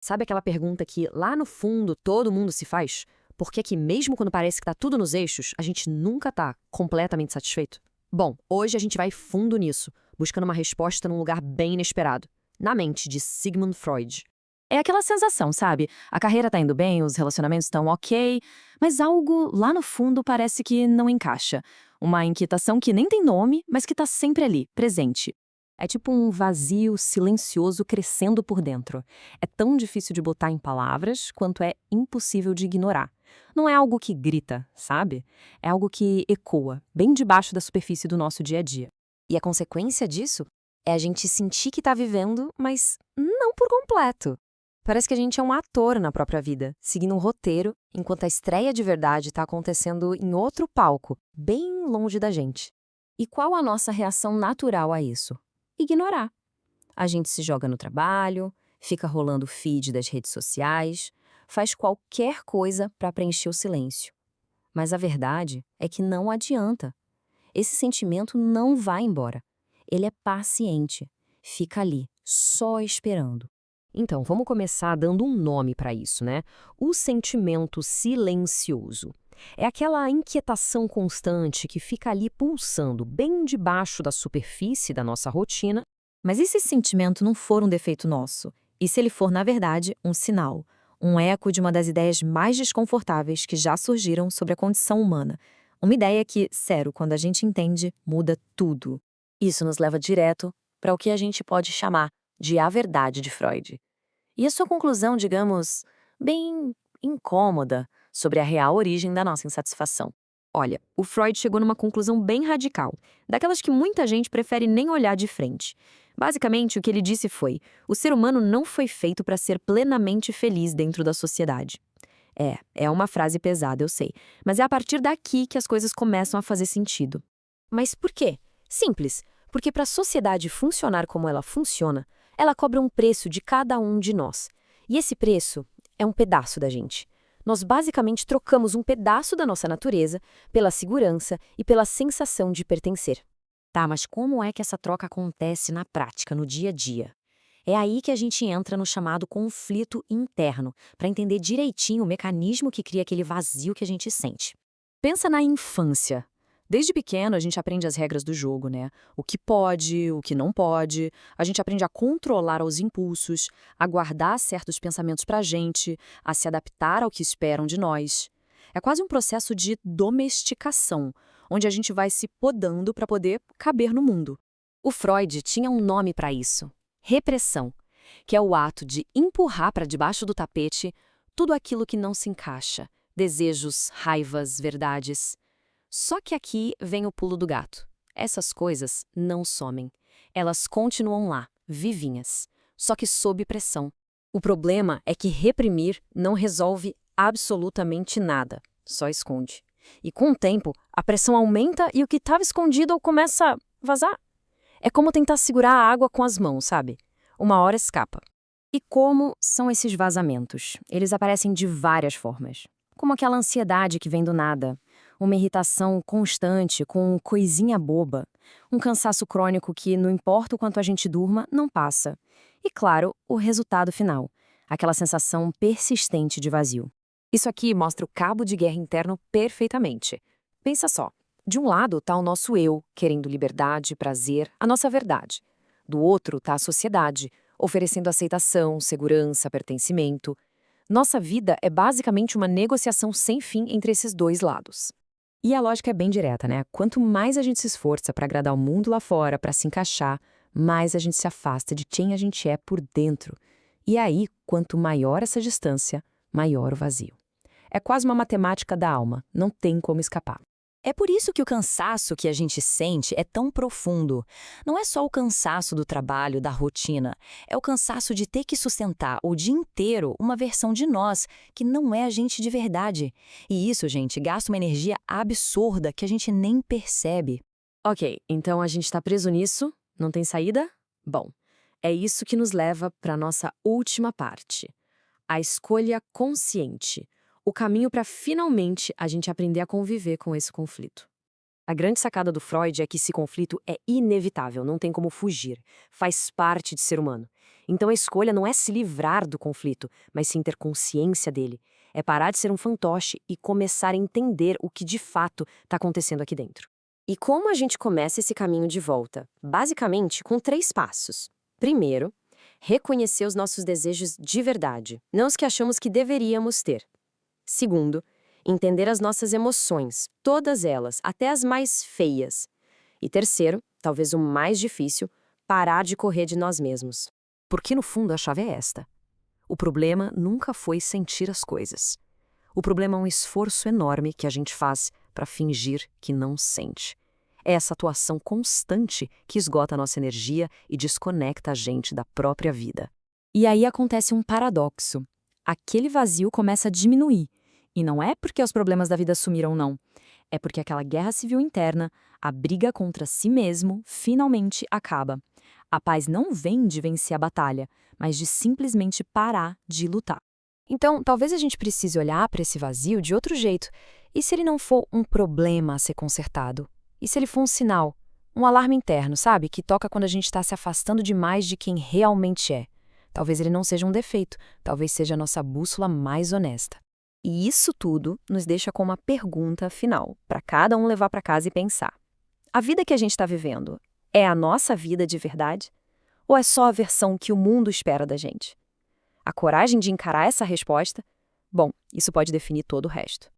Sabe aquela pergunta que, lá no fundo, todo mundo se faz? Por que que, mesmo quando parece que tá tudo nos eixos, a gente nunca tá completamente satisfeito? Bom, hoje a gente vai fundo nisso, buscando uma resposta num lugar bem inesperado, na mente de Sigmund Freud. É aquela sensação, sabe? A carreira tá indo bem, os relacionamentos estão ok, mas algo lá no fundo parece que não encaixa. Uma inquietação que nem tem nome, mas que tá sempre ali, presente. É tipo um vazio silencioso crescendo por dentro. É tão difícil de botar em palavras quanto é impossível de ignorar. Não é algo que grita, sabe? É algo que ecoa, bem debaixo da superfície do nosso dia a dia. E a consequência disso é a gente sentir que tá vivendo, mas não por completo. Parece que a gente é um ator na própria vida, seguindo um roteiro, enquanto a estreia de verdade está acontecendo em outro palco, bem longe da gente. E qual a nossa reação natural a isso? Ignorar. A gente se joga no trabalho, fica rolando o feed das redes sociais, faz qualquer coisa para preencher o silêncio. Mas a verdade é que não adianta. Esse sentimento não vai embora. Ele é paciente, fica ali, só esperando. Então, vamos começar dando um nome para isso, né? O sentimento silencioso. É aquela inquietação constante que fica ali pulsando bem debaixo da superfície da nossa rotina. Mas e se esse sentimento não for um defeito nosso? E se ele for, na verdade, um sinal? Um eco de uma das ideias mais desconfortáveis que já surgiram sobre a condição humana? Uma ideia que, sério, quando a gente entende, muda tudo. Isso nos leva direto para o que a gente pode chamar de a verdade de Freud. E a sua conclusão, digamos, bem incômoda sobre a real origem da nossa insatisfação. Olha, o Freud chegou numa conclusão bem radical, daquelas que muita gente prefere nem olhar de frente. Basicamente, o que ele disse foi: o ser humano não foi feito para ser plenamente feliz dentro da sociedade. É uma frase pesada, eu sei, mas é a partir daqui que as coisas começam a fazer sentido. Mas por quê? Simples, porque para a sociedade funcionar como ela funciona, ela cobra um preço de cada um de nós. E esse preço é um pedaço da gente. Nós basicamente trocamos um pedaço da nossa natureza pela segurança e pela sensação de pertencer. Tá, mas como é que essa troca acontece na prática, no dia a dia? É aí que a gente entra no chamado conflito interno, para entender direitinho o mecanismo que cria aquele vazio que a gente sente. Pensa na infância. Desde pequeno, a gente aprende as regras do jogo, né? O que pode, o que não pode. A gente aprende a controlar os impulsos, a guardar certos pensamentos pra gente, a se adaptar ao que esperam de nós. É quase um processo de domesticação, onde a gente vai se podando para poder caber no mundo. O Freud tinha um nome para isso: repressão, que é o ato de empurrar para debaixo do tapete tudo aquilo que não se encaixa, desejos, raivas, verdades. Só que aqui vem o pulo do gato. Essas coisas não somem. Elas continuam lá, vivinhas, só que sob pressão. O problema é que reprimir não resolve absolutamente nada, só esconde. E com o tempo, a pressão aumenta e o que estava escondido começa a vazar. É como tentar segurar a água com as mãos, sabe? Uma hora escapa. E como são esses vazamentos? Eles aparecem de várias formas. Como aquela ansiedade que vem do nada, uma irritação constante com coisinha boba, um cansaço crônico que, não importa o quanto a gente durma, não passa. E, claro, o resultado final, aquela sensação persistente de vazio. Isso aqui mostra o cabo de guerra interno perfeitamente. Pensa só, de um lado está o nosso eu, querendo liberdade, prazer, a nossa verdade. Do outro está a sociedade, oferecendo aceitação, segurança, pertencimento. Nossa vida é basicamente uma negociação sem fim entre esses dois lados. E a lógica é bem direta, né? Quanto mais a gente se esforça para agradar o mundo lá fora, para se encaixar, mais a gente se afasta de quem a gente é por dentro. E aí, quanto maior essa distância, maior o vazio. É quase uma matemática da alma, não tem como escapar. É por isso que o cansaço que a gente sente é tão profundo. Não é só o cansaço do trabalho, da rotina. É o cansaço de ter que sustentar o dia inteiro uma versão de nós que não é a gente de verdade. E isso, gente, gasta uma energia absurda que a gente nem percebe. Ok, então a gente está preso nisso? Não tem saída? Bom, é isso que nos leva para a nossa última parte: a escolha consciente. O caminho para finalmente a gente aprender a conviver com esse conflito. A grande sacada do Freud é que esse conflito é inevitável, não tem como fugir, faz parte de ser humano. Então a escolha não é se livrar do conflito, mas sim ter consciência dele. É parar de ser um fantoche e começar a entender o que de fato está acontecendo aqui dentro. E como a gente começa esse caminho de volta? Basicamente, com 3 passos. Primeiro, reconhecer os nossos desejos de verdade, não os que achamos que deveríamos ter. Segundo, entender as nossas emoções, todas elas, até as mais feias. E terceiro, talvez o mais difícil, parar de correr de nós mesmos. Porque no fundo a chave é esta. O problema nunca foi sentir as coisas. O problema é um esforço enorme que a gente faz para fingir que não sente. É essa atuação constante que esgota a nossa energia e desconecta a gente da própria vida. E aí acontece um paradoxo. Aquele vazio começa a diminuir. E não é porque os problemas da vida sumiram, não. É porque aquela guerra civil interna, a briga contra si mesmo, finalmente acaba. A paz não vem de vencer a batalha, mas de simplesmente parar de lutar. Então, talvez a gente precise olhar para esse vazio de outro jeito. E se ele não for um problema a ser consertado? E se ele for um sinal, um alarme interno, sabe? Que toca quando a gente está se afastando demais de quem realmente é. Talvez ele não seja um defeito, talvez seja a nossa bússola mais honesta. E isso tudo nos deixa com uma pergunta final, para cada um levar para casa e pensar. A vida que a gente está vivendo é a nossa vida de verdade? Ou é só a versão que o mundo espera da gente? A coragem de encarar essa resposta? Bom, isso pode definir todo o resto.